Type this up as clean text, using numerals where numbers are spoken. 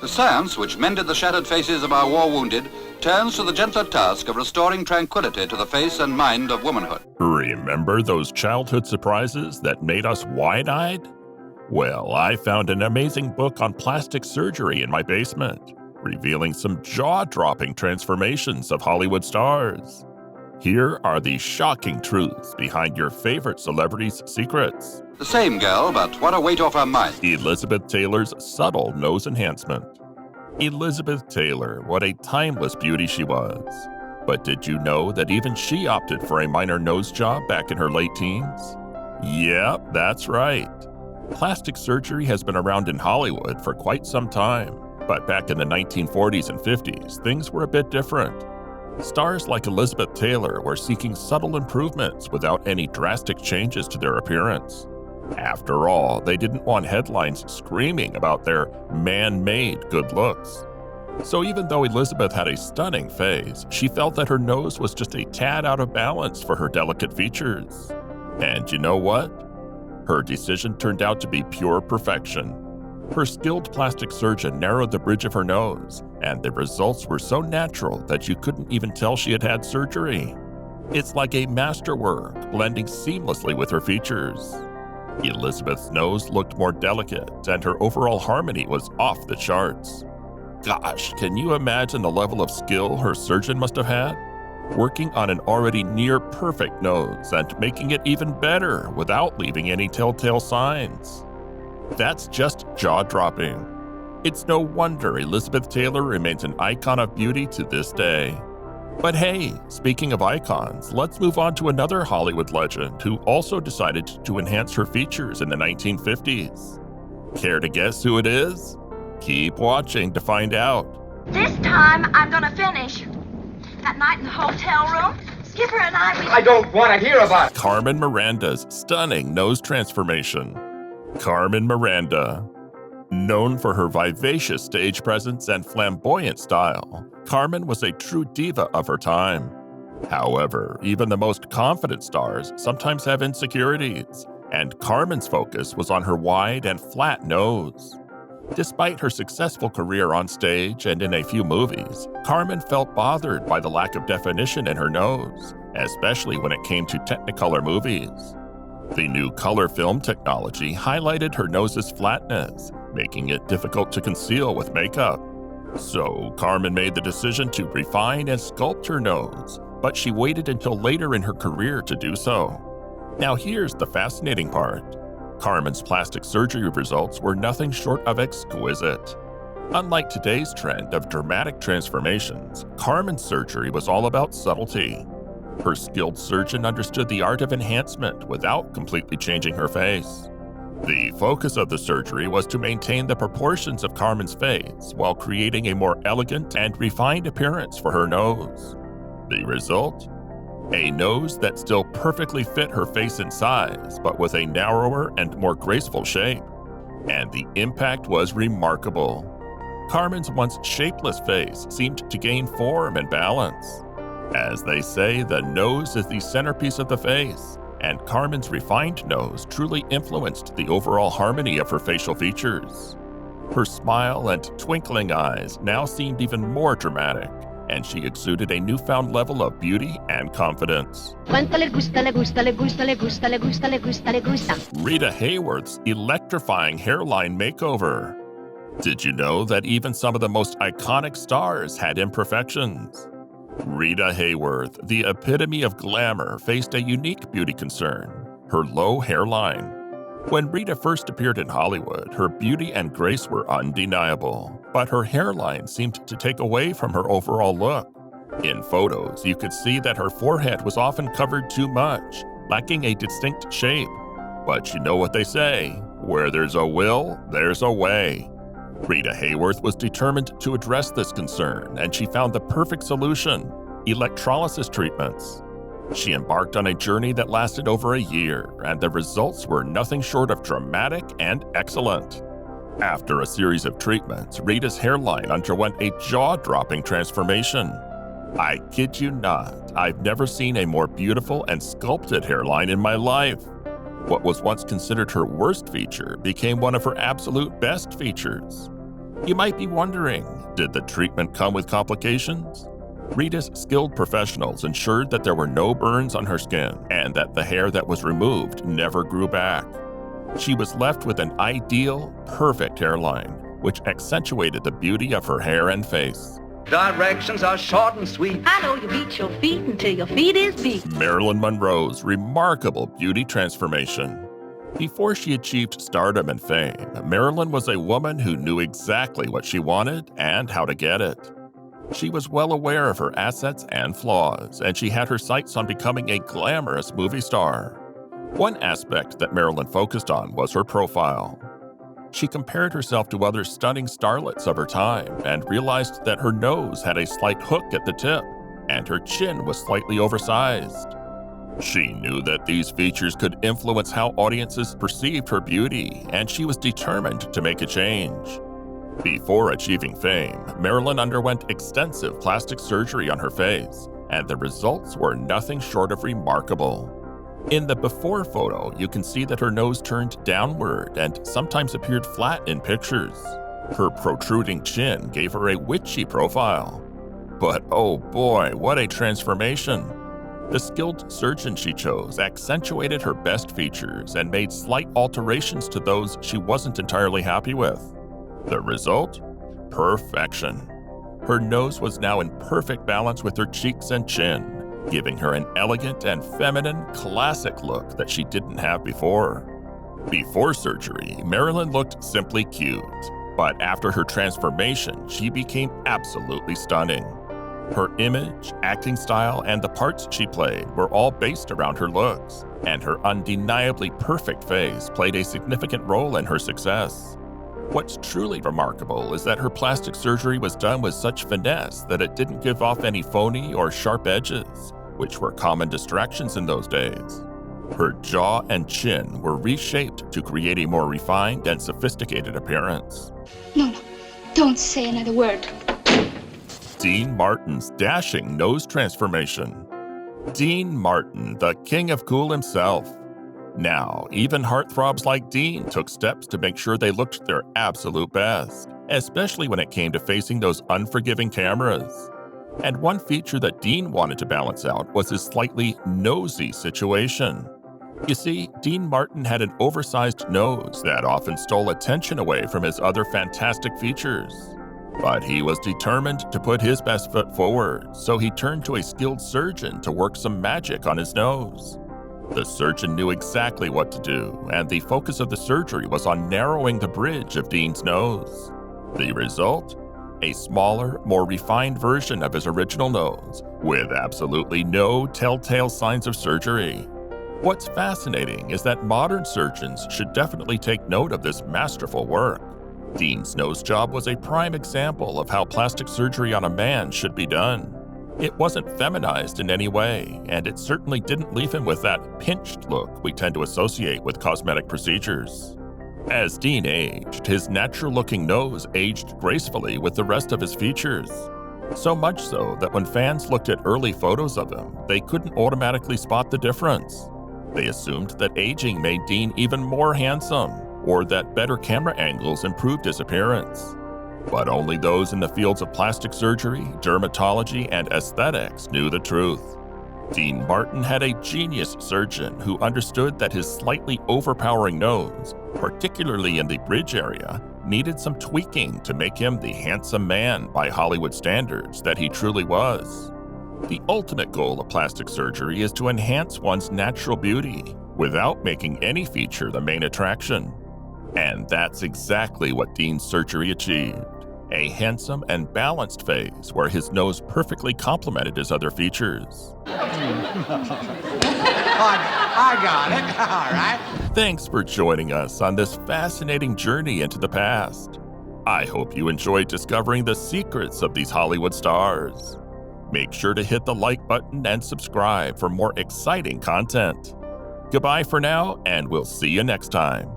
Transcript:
The science which mended the shattered faces of our war wounded turns to the gentler task of restoring tranquility to the face and mind of womanhood. Remember those childhood surprises that made us wide-eyed? Well, I found an amazing book on plastic surgery in my basement, revealing some jaw-dropping transformations of Hollywood stars. Here are the shocking truths behind your favorite celebrities' secrets. The same girl, but what a weight off her mind. Elizabeth Taylor's subtle nose enhancement. Elizabeth Taylor, what a timeless beauty she was. But did you know that even she opted for a minor nose job back in her late teens? Yep, that's right. Plastic surgery has been around in Hollywood for quite some time, but back in the 1940s and 50s, things were a bit different. Stars like Elizabeth Taylor were seeking subtle improvements without any drastic changes to their appearance. After all, they didn't want headlines screaming about their man-made good looks. So even though Elizabeth had a stunning face, she felt that her nose was just a tad out of balance for her delicate features. And you know what? Her decision turned out to be pure perfection. Her skilled plastic surgeon narrowed the bridge of her nose, and the results were so natural that you couldn't even tell she had had surgery. It's like a masterwork, blending seamlessly with her features. Elizabeth's nose looked more delicate, and her overall harmony was off the charts. Gosh, can you imagine the level of skill her surgeon must have had? Working on an already near-perfect nose and making it even better without leaving any telltale signs. That's just jaw-dropping. It's no wonder Elizabeth Taylor remains an icon of beauty to this day. But hey, speaking of icons, let's move on to another Hollywood legend who also decided to enhance her features in the 1950s. Care to guess who it is? Keep watching to find out. This time, I'm gonna finish. That night in the hotel room, Skipper and I don't want to hear about it. Carmen Miranda's stunning nose transformation. Carmen Miranda. Known for her vivacious stage presence and flamboyant style, Carmen was a true diva of her time. However, even the most confident stars sometimes have insecurities, and Carmen's focus was on her wide and flat nose. Despite her successful career on stage and in a few movies, Carmen felt bothered by the lack of definition in her nose, especially when it came to Technicolor movies. The new color film technology highlighted her nose's flatness, making it difficult to conceal with makeup. So Carmen made the decision to refine and sculpt her nose, but she waited until later in her career to do so. Now here's the fascinating part. Carmen's plastic surgery results were nothing short of exquisite. Unlike today's trend of dramatic transformations, Carmen's surgery was all about subtlety. Her skilled surgeon understood the art of enhancement without completely changing her face. The focus of the surgery was to maintain the proportions of Carmen's face while creating a more elegant and refined appearance for her nose. The result? A nose that still perfectly fit her face and size, but with a narrower and more graceful shape. And the impact was remarkable. Carmen's once shapeless face seemed to gain form and balance. As they say, the nose is the centerpiece of the face, and Carmen's refined nose truly influenced the overall harmony of her facial features. Her smile and twinkling eyes now seemed even more dramatic, and she exuded a newfound level of beauty and confidence. Cuánto le gusta, le gusta, le gusta, le gusta, le gusta, le gusta, le gusta. Rita Hayworth's electrifying hairline makeover. Did you know that even some of the most iconic stars had imperfections? Rita Hayworth, the epitome of glamour, faced a unique beauty concern: her low hairline. When Rita first appeared in Hollywood, her beauty and grace were undeniable, but her hairline seemed to take away from her overall look. In photos, you could see that her forehead was often covered too much, lacking a distinct shape. But you know what they say, where there's a will, there's a way. Rita Hayworth was determined to address this concern, and she found the perfect solution: electrolysis treatments. She embarked on a journey that lasted over a year, and the results were nothing short of dramatic and excellent. After a series of treatments, Rita's hairline underwent a jaw-dropping transformation. I kid you not, I've never seen a more beautiful and sculpted hairline in my life. What was once considered her worst feature became one of her absolute best features. You might be wondering, did the treatment come with complications? Rita's skilled professionals ensured that there were no burns on her skin and that the hair that was removed never grew back. She was left with an ideal, perfect hairline, which accentuated the beauty of her hair and face. Directions are short and sweet. I know you beat your feet until your feet is beat. Marilyn Monroe's remarkable beauty transformation. Before she achieved stardom and fame, Marilyn was a woman who knew exactly what she wanted and how to get it. She was well aware of her assets and flaws, and she had her sights on becoming a glamorous movie star. One aspect that Marilyn focused on was her profile. She compared herself to other stunning starlets of her time and realized that her nose had a slight hook at the tip, and her chin was slightly oversized. She knew that these features could influence how audiences perceived her beauty, and she was determined to make a change. Before achieving fame, Marilyn underwent extensive plastic surgery on her face, and the results were nothing short of remarkable. In the before photo, you can see that her nose turned downward and sometimes appeared flat in pictures. Her protruding chin gave her a witchy profile. But oh boy, what a transformation! The skilled surgeon she chose accentuated her best features and made slight alterations to those she wasn't entirely happy with. The result? Perfection. Her nose was now in perfect balance with her cheeks and chin, giving her an elegant and feminine, classic look that she didn't have before. Before surgery, Marilyn looked simply cute, but after her transformation, she became absolutely stunning. Her image, acting style, and the parts she played were all based around her looks, and her undeniably perfect face played a significant role in her success. What's truly remarkable is that her plastic surgery was done with such finesse that it didn't give off any phony or sharp edges, which were common distractions in those days. Her jaw and chin were reshaped to create a more refined and sophisticated appearance. No, don't say another word. Dean Martin's dashing nose transformation. Dean Martin, the king of cool himself. Now, even heartthrobs like Dean took steps to make sure they looked their absolute best, especially when it came to facing those unforgiving cameras. And one feature that Dean wanted to balance out was his slightly nosy situation. You see, Dean Martin had an oversized nose that often stole attention away from his other fantastic features. But he was determined to put his best foot forward, so he turned to a skilled surgeon to work some magic on his nose. The surgeon knew exactly what to do, and the focus of the surgery was on narrowing the bridge of Dean's nose. The result? A smaller, more refined version of his original nose, with absolutely no telltale signs of surgery. What's fascinating is that modern surgeons should definitely take note of this masterful work. Dean's nose job was a prime example of how plastic surgery on a man should be done. It wasn't feminized in any way, and it certainly didn't leave him with that pinched look we tend to associate with cosmetic procedures. As Dean aged, his natural-looking nose aged gracefully with the rest of his features. So much so that when fans looked at early photos of him, they couldn't automatically spot the difference. They assumed that aging made Dean even more handsome, or that better camera angles improved his appearance. But only those in the fields of plastic surgery, dermatology, and aesthetics knew the truth. Dean Martin had a genius surgeon who understood that his slightly overpowering nose, particularly in the bridge area, needed some tweaking to make him the handsome man by Hollywood standards that he truly was. The ultimate goal of plastic surgery is to enhance one's natural beauty without making any feature the main attraction. And that's exactly what Dean's surgery achieved. A handsome and balanced face where his nose perfectly complemented his other features. I got it. All right. Thanks for joining us on this fascinating journey into the past. I hope you enjoyed discovering the secrets of these Hollywood stars. Make sure to hit the like button and subscribe for more exciting content. Goodbye for now, and we'll see you next time.